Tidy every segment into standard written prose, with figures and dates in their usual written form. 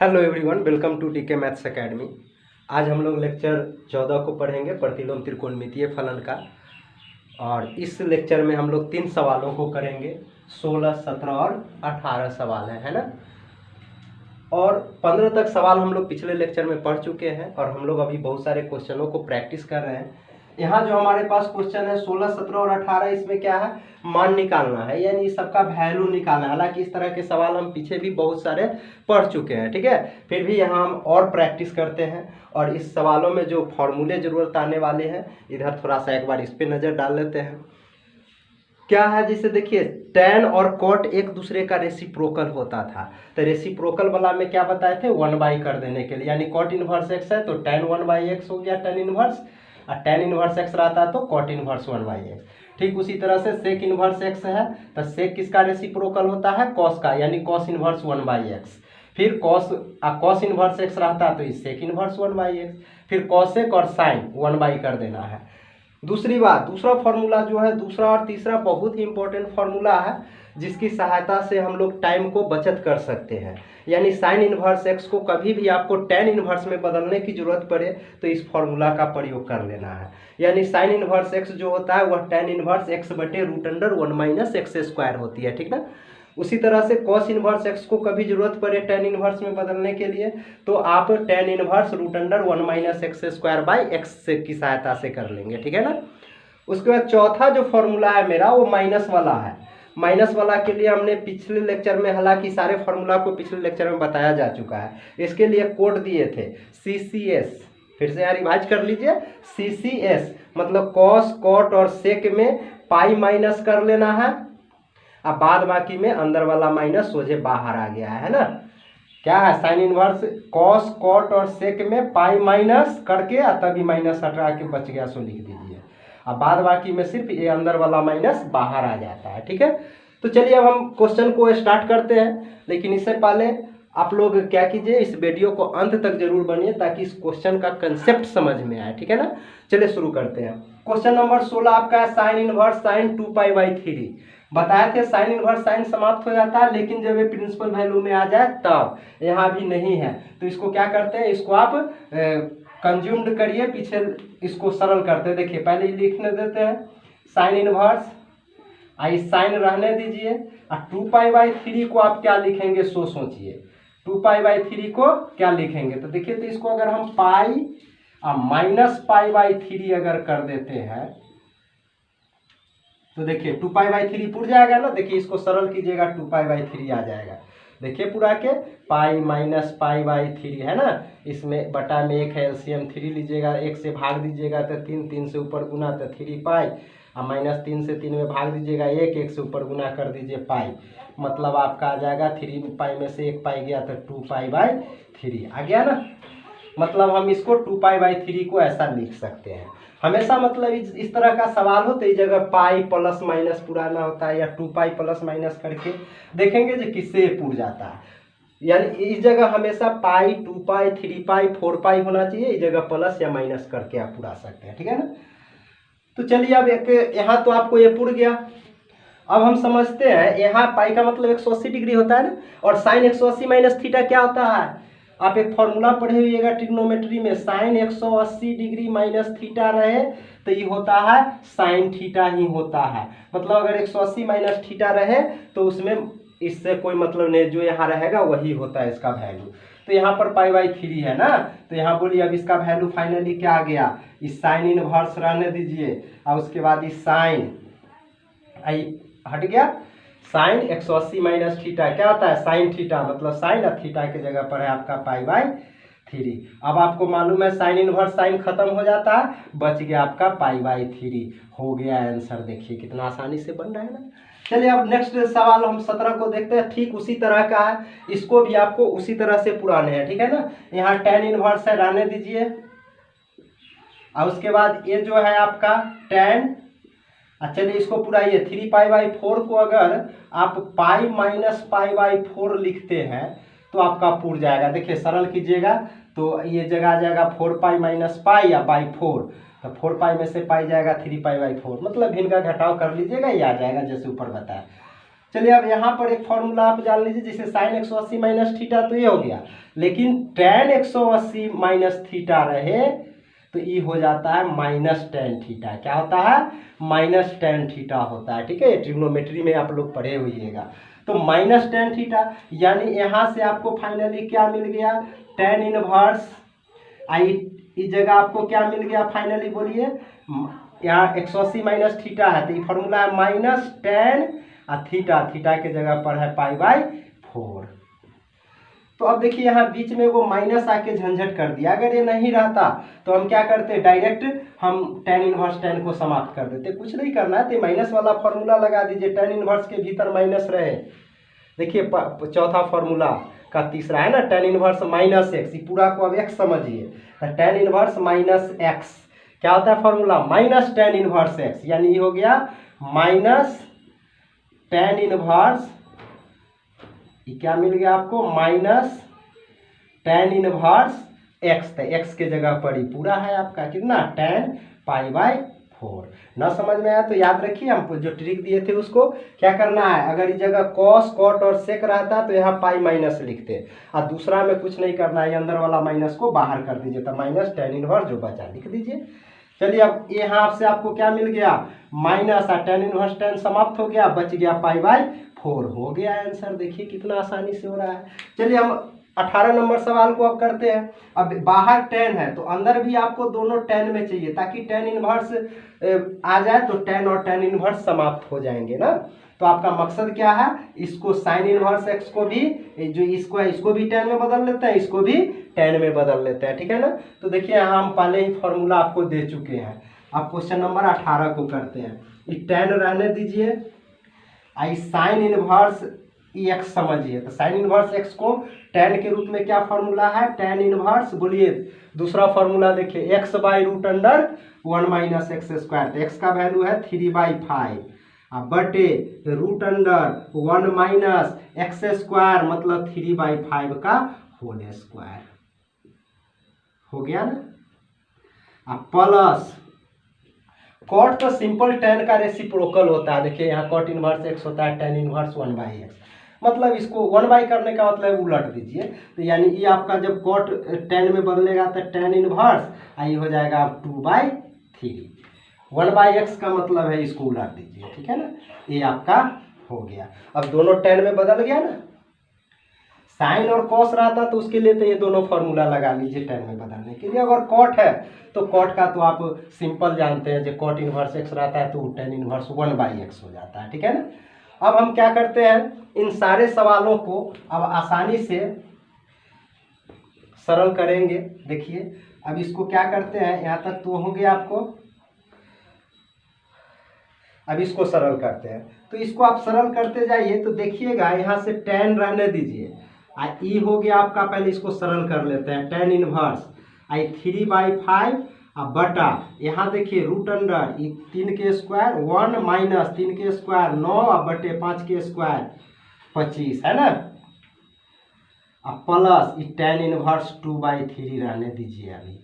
Hello everyone, welcome to टीके maths academy. आज हम लोग लेक्चर 14 को पढ़ेंगे, प्रतिलोम त्रिकोणमितीय फलन का। और इस लेक्चर में हम लोग 3 सवालों को करेंगे। 16, 17 और 18 सवाल है ना। और 15 तक सवाल हम लोग पिछले लेक्चर में पढ़ चुके हैं और हम लोग अभी बहुत सारे क्वेश्चनों को प्रैक्टिस कर रहे हैं। यहाँ जो हमारे पास क्वेश्चन है 16, 17 और 18, इसमें क्या है, मान निकालना है, यानी सबका वैल्यू निकालना है। हालांकि इस तरह के सवाल हम पीछे भी बहुत सारे पढ़ चुके हैं, ठीक है। फिर भी यहाँ हम और प्रैक्टिस करते हैं और इस सवालों में जो फॉर्मूले जरूरत आने वाले हैं, इधर थोड़ा सा एक बार इस पर नज़र डाल लेते हैं। क्या है, जैसे देखिए tan और cot एक दूसरे का रेसिप्रोकल होता था। तो रेसिप्रोकल वाला में क्या बताए थे, 1/, कर देने के लिए, यानी cot इनवर्स x है तो tan 1/x हो गया tan इनवर्स, और tan इनवर्स x रहता है तो cot इनवर्स 1/x। ठीक उसी तरह से sec इनवर्स x है तो sec किसका रेसिप्रोकल होता है, cos का, यानी cos इनवर्स 1/x। फिर cos इनवर्स x रहता है तो इस sec इनवर्स 1/x। फिर cosec और sin 1/, कर देना है। दूसरी बात, दूसरा फॉर्मूला जो है, दूसरा और तीसरा बहुत ही इंपॉर्टेंट फॉर्मूला है, जिसकी सहायता से हम लोग टाइम को बचत कर सकते हैं। यानी साइन इनवर्स एक्स को कभी भी आपको टेन इनवर्स में बदलने की जरूरत पड़े तो इस फॉर्मूला का प्रयोग कर लेना है। यानी साइन इनवर्स एक्स जो होता है वह टेन इनवर्स एक्स बटे √1 - x² होती है, ठीक ना। उसी तरह से कॉस इनवर्स एक्स को कभी जरूरत पड़े टेन इनवर्स में बदलने के लिए तो आप टेन इनवर्स √1 - x² की सहायता से कर लेंगे, ठीक है ना। उसके बाद चौथा जो फॉर्मूला है मेरा वो माइनस वाला है। माइनस वाला के लिए हमने पिछले लेक्चर में, हालांकि सारे फॉर्मूला को पिछले लेक्चर में बताया जा चुका है। इसके लिए कोड दिए थे CCS, फिर से यहाँ रिवाइज कर लीजिए। CCS मतलब कॉस, कॉट और सेक में पाई माइनस कर लेना है, अब बाद बाकी में अंदर वाला माइनस सोझे बाहर आ गया है ना। क्या है, साइन इनवर्स कॉस, कॉट और सेक में पाई माइनस करके तभी माइनस हटा के बच गया, सो लिख दीजिए। अब बाद बाकी में सिर्फ ये अंदर वाला माइनस बाहर आ जाता है, ठीक है। तो चलिए अब हम क्वेश्चन को स्टार्ट करते हैं, लेकिन इससे पहले आप लोग क्या कीजिए, इस वीडियो को अंत तक जरूर बनिए ताकि इस क्वेश्चन का कंसेप्ट समझ में आए, ठीक है ना। चलिए शुरू करते हैं। क्वेश्चन नंबर 16 आपका है साइन इनवर्स साइन 2π/3। बताए थे साइन इनवर्स साइन समाप्त हो जाता है, लेकिन जब ये प्रिंसिपल वैल्यू में आ जाए तब। यहाँ भी नहीं है तो इसको क्या करते हैं, इसको आप कंज्यूम्ड करिए, पीछे इसको सरल करते हैं। देखिए पहले ही लिखने देते हैं साइन इनवर्स, आई साइन रहने दीजिए, और 2π/3 को आप क्या लिखेंगे सो सोचिए। 2π/3 को क्या लिखेंगे, तो देखिए तो इसको अगर हम पाई और -π/3 अगर कर देते हैं तो देखिए 2π/3 पुर जाएगा ना। देखिए इसको सरल कीजिएगा, 2π/3 आ जाएगा। देखिए पूरा के पाई -π/3 है ना, इसमें बटा में एक है, एलसीएम 3 लीजिएगा, एक से भाग दीजिएगा तो 3, 3 से ऊपर गुना तो 3π, और -3 से 3 में भाग दीजिएगा एक से ऊपर गुना कर दीजिए पाई, मतलब आपका आ जाएगा 3π में से 1π गया तो 2π/3 आ गया ना। मतलब हम इसको 2π/3 को ऐसा लिख सकते हैं। हमेशा मतलब इस तरह का सवाल हो तो इस जगह पाई प्लस माइनस पुराना होता है, या 2π प्लस माइनस करके देखेंगे जो किससे पूर जाता है। यानी इस जगह हमेशा पाई, 2π, 3π, 4π होना चाहिए, इस जगह प्लस या माइनस करके आप पुरा सकते हैं, ठीक है ना। तो चलिए अब एक यहाँ तो आपको ये पुर गया। अब हम समझते हैं यहाँ पाई का मतलब 180 डिग्री होता है ना, और साइन 180 - थीटा क्या होता है। आप एक फॉर्मूला पढ़े हुइएगा ट्रिग्नोमेट्री में, साइन 180 डिग्री - थीटा रहे तो ये होता है साइन थीटा ही होता है। मतलब अगर 180 - थीटा रहे तो उसमें इससे कोई मतलब नहीं, जो यहाँ रहेगा वही होता है इसका वैल्यू। तो यहाँ पर π/3 है ना, तो यहाँ बोलिए अब इसका वैल्यू फाइनली क्या आ गया, इस साइन इनवर्स रहने दीजिए, और उसके बाद इस साइन हट गया, साइन 180 - थीटा क्या होता है साइन थीटा, मतलब साइन और थीटा की जगह पर है आपका π/3। अब आपको मालूम है साइन इनवर्स साइन खत्म हो जाता है, बच गया आपका π/3, हो गया आंसर। देखिए कितना आसानी से बन रहा है ना। चलिए अब नेक्स्ट सवाल हम 17 को देखते हैं। ठीक उसी तरह का है, इसको भी आपको उसी तरह से पुराने हैं, ठीक है ना। यहाँ tan इनवर्स है, रहने दीजिए, और उसके बाद ये जो है आपका tan, चलिए इसको पुराइए। 3π/4 को अगर आप पाई -π/4 लिखते हैं तो आपका पुर जाएगा। देखिए सरल कीजिएगा तो ये जगह आ जाएगा 4π - π या /4, तो 4π में से पाई जाएगा 3π/4, मतलब भिन्न का घटाव कर लीजिएगा, ये आ जाएगा जैसे ऊपर बताया। चलिए अब यहाँ पर एक फॉर्मूला आप जान लीजिए, जैसे साइन 180 माइनस थीटा तो ये हो गया, लेकिन टेन 180 माइनस थीटा रहे तो ये हो जाता है माइनस टेन थीटा। क्या होता है? माइनस टेन थीटा होता है। ठीक है, ट्रिग्नोमेट्री में आप लोग पढ़े होइएगा। तो माइनस टेन थीटा, यानी यहाँ से आपको फाइनली क्या मिल गया? Tan inverse. आई इस जगह आपको क्या मिल गया फाइनली? बोलिए। यहाँ 180 माइनस थीटा है तो ये फॉर्मूला है माइनस टेन और थीटा, थीटा के जगह पर है पाई बाई 4। तो अब देखिए यहाँ बीच में वो माइनस आके झंझट कर दिया। अगर ये नहीं रहता तो हम क्या करते? डायरेक्ट हम टेन इनवर्स टेन को समाप्त कर देते। कुछ नहीं करना है, तो माइनस वाला फॉर्मूला लगा दीजिए, टेन इनवर्स के भीतर माइनस रहे। देखिए चौथा फॉर्मूला का तीसरा है ना, टेन इनवर्स माइनस एक्स, पूरा को अब एक्स समझिए। टेन इनवर्स माइनस एक्स क्या होता है formula? Minus tan inverse x, यानी ये हो गया माइनस टेन इनवर्स, ये क्या मिल गया आपको? Minus tan inverse x. तो एक्स के जगह पर ही पूरा है आपका कितना? Ten pi by 4। ना समझ में आया तो याद रखिए, हम जो ट्रिक दिए थे उसको क्या करना है, अगर इस जगह कॉस कॉट और सेक रहता तो यहाँ पाई माइनस लिखते, और दूसरा में कुछ नहीं करना है, अंदर वाला माइनस को बाहर कर दीजिए, तो माइनस टेन इनवर्स जो बचा लिख दीजिए। चलिए अब यहाँ से आपको क्या मिल गया? माइनस और टेन इनवर्स टेन समाप्त हो गया, बच गया पाई बाई 4। हो गया आंसर। देखिए कितना आसानी से हो रहा है। चलिए हम 18 नंबर सवाल को अब करते हैं। अब बाहर टेन है तो अंदर भी आपको दोनों टेन में चाहिए, ताकि टेन इनवर्स आ जाए तो टेन और टेन इनवर्स समाप्त हो जाएंगे ना। तो आपका मकसद क्या है? इसको साइन इनवर्स एक्स को भी, जो इसको है इसको भी टेन में बदल लेते हैं, इसको भी टेन में बदल लेते हैं। ठीक है ना। तो देखिए यहाँ हम पहले ही फॉर्मूला आपको दे चुके हैं। अब क्वेश्चन नंबर 18 को करते हैं। ये टेन रहने दीजिए, आई साइन इनवर्स एक्स समझिए। तो साइन इनवर्स एक्स को टेन के रूप में क्या फॉर्मूला है? टेन इनवर्स, बोलिए दूसरा फॉर्मूला देखिए, x by root under 1 minus x square. तो एक्स का वैल्यू है 3/5 बटे root under 1 minus x square, मतलब 3/5 का होल स्क्वायर। हो गया ना। अब प्लस कॉट तो सिंपल टेन का रेसिप्रोकल होता है। देखिए यहाँ कॉट इनवर्स एक्स होता है टेन इनवर्स 1/x, मतलब इसको 1/, करने का मतलब उलट दीजिए। तो यानी ये आपका जब कॉट टेन में बदलेगा तो टेन इनवर्स आई हो जाएगा 2/3। 1/x का मतलब है इसको उलट दीजिए। ठीक है ना, ये आपका हो गया। अब दोनों टेन में बदल गया ना। साइन और कॉस रहता तो उसके लिए तो ये दोनों फॉर्मूला लगा लीजिए टेन में बदलने के लिए। अगर कॉट है तो कॉट का तो आप सिंपल जानते हैं, जो कॉट इनवर्स एक्स रहता है तो टेन इनवर्स 1/x हो जाता है। ठीक है ना। अब हम क्या करते हैं, इन सारे सवालों को अब आसानी से सरल करेंगे। देखिए अब इसको क्या करते हैं, यहाँ तक तो हो गया आपको। अब इसको सरल करते हैं, तो इसको आप सरल करते जाइए तो देखिएगा यहाँ से टेन रहने दीजिए, ई हो गया आपका। पहले इसको सरल कर लेते हैं, टेन इनवर्स आई 3/5 बटा यहाँ देखिए रूट अंडर 3 के स्क्वायर 1 माइनस 3 के स्क्वायर 9 बटे 5 के स्क्वायर 25 है ना। अब प्लस टेन इनवर्स 2/3 रहने दीजिए अभी।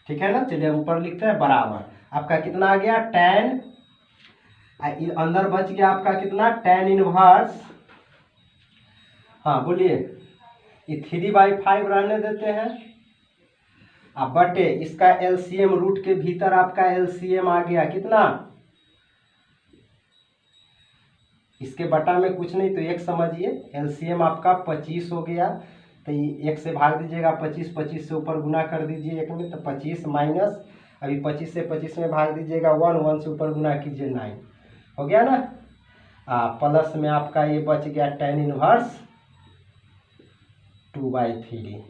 ठीक है ना। चलिए ऊपर लिखते हैं बराबर, आपका कितना आ गया? टेन, अंदर बच गया आपका कितना? टेन इनवर्स, हाँ बोलिए, ये 3/5 रहने देते हैं। अब बटे इसका एलसीएम, रूट के भीतर आपका एलसीएम आ गया कितना? इसके बटा में कुछ नहीं तो एक समझिए, एलसीएम आपका 25 हो गया। तो ये एक से भाग दीजिएगा 25, 25 से ऊपर गुना कर दीजिए एक में, तो 25 माइनस अभी 25 से 25 में भाग दीजिएगा 1, 1 से ऊपर गुना कीजिए 9, हो गया ना। प्लस में आपका ये बच गया टेन इनवर्स 2/3।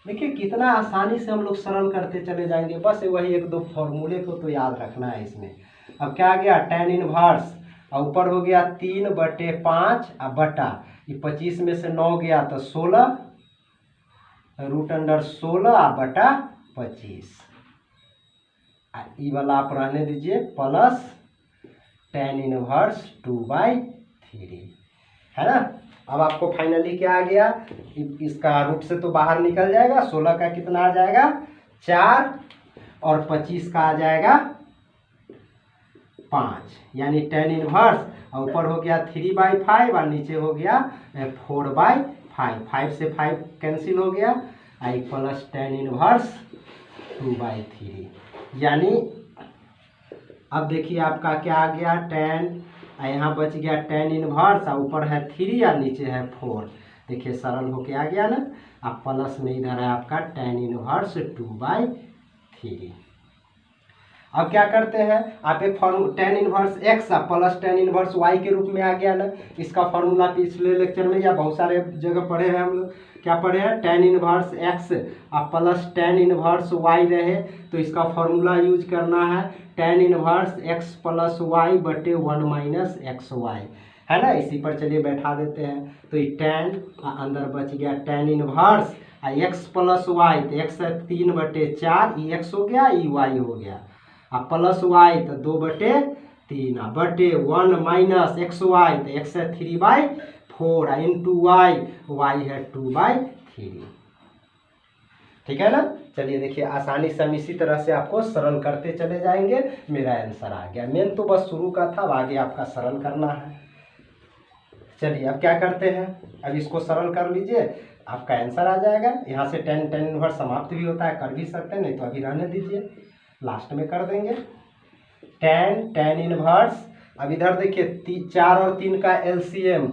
देखिए कितना आसानी से हम लोग सरल करते चले जाएंगे, बस वही एक दो फॉर्मूले को तो याद रखना है इसमें। अब क्या आ गया? टेन इनवर्स और ऊपर हो गया 3/5 बटा ये 25 में से 9 गया तो 16 रूट अंडर 16 बटा 25। ये वाला आप रहने दीजिए प्लस टेन इनवर्स 2/3 है ना। अब आपको फाइनली क्या आ गया? इसका रूट से तो बाहर निकल जाएगा, 16 का कितना आ जाएगा? 4 और 25 का आ जाएगा 5, यानी टेन इनवर्स और ऊपर हो गया 3/5 और नीचे हो गया 4/5। 5 से 5 कैंसिल हो गया, आई प्लस tan इनवर्स 2/3। यानी अब देखिए आपका क्या आ गया, tan, यहाँ बच गया tan इनवर्स और ऊपर है 3 और नीचे है 4। देखिए सरल होके आ गया ना। अब प्लस में इधर है आपका tan इनवर्स 2/3। अब क्या करते हैं, आप एक tan inverse x plus tan inverse y के रूप में आ गया ना। इसका फॉर्मूला पिछले लेक्चर में या बहुत सारे जगह पढ़े हैं हम लोग। क्या पढ़े हैं, tan inverse x plus tan inverse y रहे तो इसका फॉर्मूला यूज करना है tan inverse x plus y बटे 1 माइनस एक्स वाई, है ना। इसी पर चलिए बैठा देते हैं। तो ये tan अंदर बच गया tan inverse x plus y, तो x है 3/4, ई x हो गया, ई y हो गया, अब प्लस वाई तो 2/3 बटे 1 माइनस एक्स वाई, तो x है 3/4 इंटू y है 2/3। ठीक है ना। चलिए देखिए आसानी से हम इसी तरह से आपको सरल करते चले जाएंगे। मेरा आंसर आ गया। मेन तो बस शुरू का था, अब आगे आपका सरल करना है। चलिए अब क्या करते हैं, अब इसको सरल कर लीजिए, आपका आंसर आ जाएगा। यहाँ से tan इनवर्स समाप्त भी होता है, कर भी सकते हैं, नहीं तो अभी रहने दीजिए, लास्ट में कर देंगे। tan इनवर्स, अब इधर देखिए 4 और 3 का एलसीएम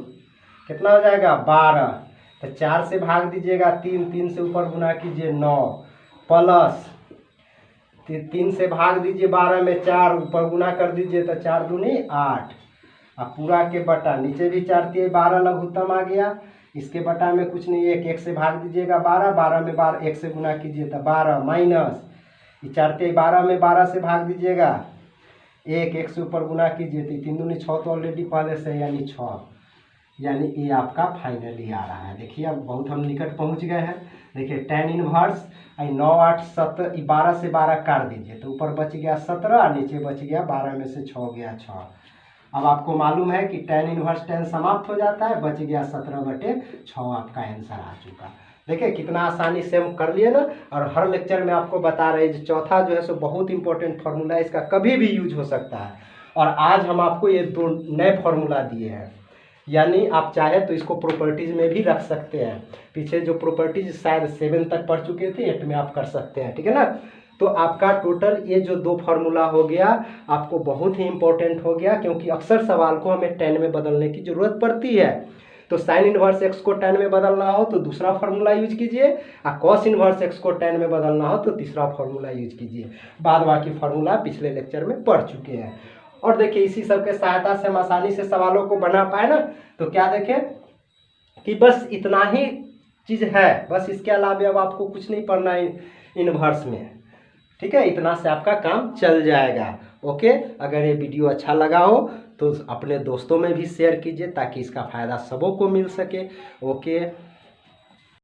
कितना हो जाएगा 12, तो 4 से भाग दीजिएगा 3 से ऊपर गुना कीजिए 9, प्लस 3 से भाग दीजिए 12 में 4 ऊपर गुना कर दीजिए तो 4 दूनी 8, अब पूरा के बटा नीचे भी 4 3 12 लघुत्तम आ गया। इसके बटा में कुछ नहीं, 1 से भाग दीजिएगा 12 में 12 1 से गुना कीजिए तो 12 माइनस 4 3 12 में 12 से भाग दीजिएगा 1 से ऊपर गुना कीजिए तो 3 दूनी 6 तो ऑलरेडी पहले से यानी 6, यानी ये आपका फाइनली आ रहा है। देखिए अब बहुत हम निकट पहुंच गए हैं। देखिए tan इनवर्स 9 8 7, 12 से 12 काट दीजिए तो ऊपर बच गया 17, नीचे बच गया 12 में से 6 गया 6। अब आपको मालूम है कि tan इनवर्स tan समाप्त हो जाता है, बच गया 17/6, आपका आंसर आ चुका। देखिए कितना आसानी से हम कर लिए ना। और हर लेक्चर में आपको बता रहे हैं चौथा जो है सो बहुत इंपॉर्टेंट फार्मूला है, इसका कभी भी यूज हो सकता है। और आज हम आपको ये 2 नए फार्मूला दिए हैं, यानी आप चाहे तो इसको प्रॉपर्टीज में भी रख सकते हैं। पीछे जो प्रॉपर्टीज शायद 7 तक पढ़ चुके थे, 8 में आप कर सकते हैं, ठीक है ना। तो आपका टोटल ये जो 2 फार्मूला हो गया आपको बहुत ही इंपॉर्टेंट हो गया, क्योंकि अक्सर सवाल को हमें tan में बदलने की जरूरत पड़ती है। तो sin इनवर्स x को tan में बदलना हो तो दूसरा फार्मूला यूज कीजिए, और cos इनवर्स x को tan में बदलना हो तो तीसरा फार्मूला यूज कीजिए। बाद बाकी फार्मूला पिछले लेक्चर में पढ़ चुके हैं। और देखिए इसी सब के सहायता से हम आसानी से सवालों को बना पाए ना। तो क्या देखें कि बस इतना ही चीज़ है, बस इसके अलावा अब आपको कुछ नहीं पढ़ना है इनवर्स में, ठीक है। इतना से आपका काम चल जाएगा। ओके, अगर ये वीडियो अच्छा लगा हो तो अपने दोस्तों में भी शेयर कीजिए ताकि इसका फ़ायदा सबों को मिल सके। ओके।